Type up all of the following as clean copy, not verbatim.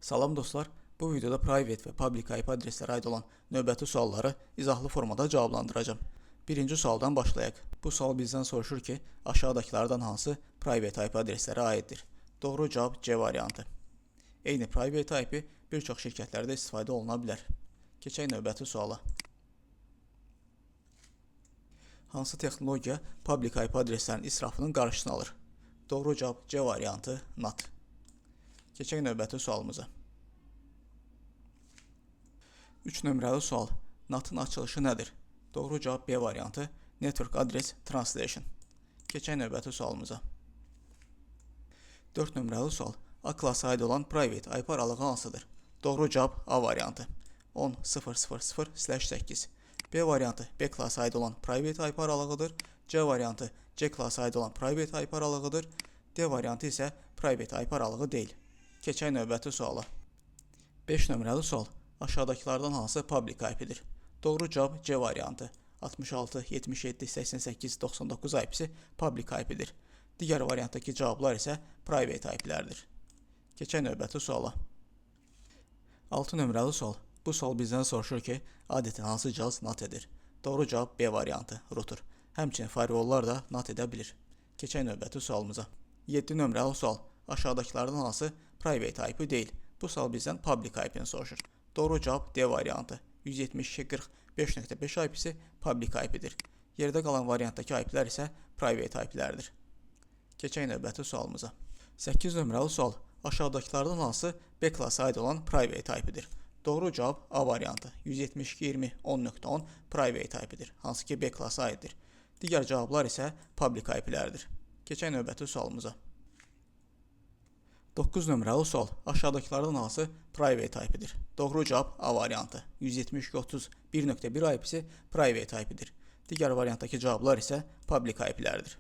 Salam dostlar, bu videoda private və public IP adreslərə aid olan növbəti sualları izahlı formada cavablandıracağım. Birinci sualdan başlayaq. Bu sual bizdən soruşur ki, aşağıdakılardan hansı private IP adreslərə aiddir? Doğru cavab C variantı. Eyni private IP bir çox şirkətlərdə istifadə oluna bilər. Keçək növbəti suala. Hansı texnologiya public IP adreslərinin israfının qarşısını alır? Doğru cavab C variantı NAT. Keçək növbəti sualımıza. 3 nömrəli sual. NAT-ın açılışı nədir? Doğru cavab B variantı Network Address Translation. Keçək növbəti sualımıza. 4 nömrəli sual. A klası aid olan private IP aralığı hansıdır? Doğru cavab A variantı 10.0.0.0/8. B variantı B klası aid olan private IP aralığıdır. C variantı C klası aid olan private IP aralığıdır. D variantı isə private IP aralığı deyil. Keçək növbəti suala. 5 nömrəli sual. Aşağıdakılardan hansı public IP-dir? Doğru cavab C variantı 66, 77, 88, 99 IP-si public IP-dir. Digər variantdakı cavablar isə private IP-lərdir. Keçək növbəti suala. 6 nömrəli sual. Bu sual bizdən soruşur ki, adətən hansı cihaz NAT edir? Doğru cavab B variantı router. Həmçinin firewalllar da NAT edə bilir. Keçək növbəti sualımıza. 7 nömrəli sual. Aşağıdakılardan hansı private IP deyil? Bu sual bizdən public IP-ni soruşur. Doğru cavab D variantı 172.45.5 IP-si public IP-dir. Yerdə qalan variantdakı IP-lər isə private IP-lərdir. Keçək növbəti sualımıza. 8 nömrəli sual. Aşağıdakılardan hansı B klası aid olan private IP-dir? Doğru cavab A variantı 172.20.10.10 private IP-dir, hansı ki B klası aiddir. Digər cavablar isə public IP-lərdir. Keçək növbəti sualımıza. 9 nömrəli sual. Aşağıdakılardan hansı private IP-dir? Doğru cavab A variantı 172.30.1.1 IP-si private IP-dir. Digər variantdakı cavablar isə public IP-lərdir.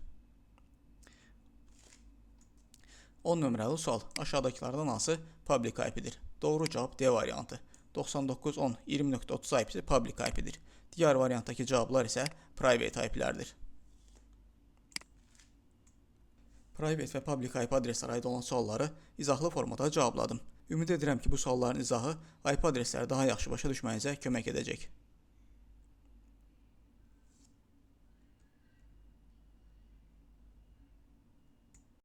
10 nömrəli sual. Aşağıdakılardan hansı public IP-dir? Doğru cavab D variantı 99.10.20.30 IP-si public IP-dir. Digər variantdakı cavablar isə private IP-lərdir. Private və public IP adreslərə aid olan sualları izahlı formada cavabladım. Ümid edirəm ki, bu sualların izahı IP adresləri daha yaxşı başa düşməyinizə kömək edəcək.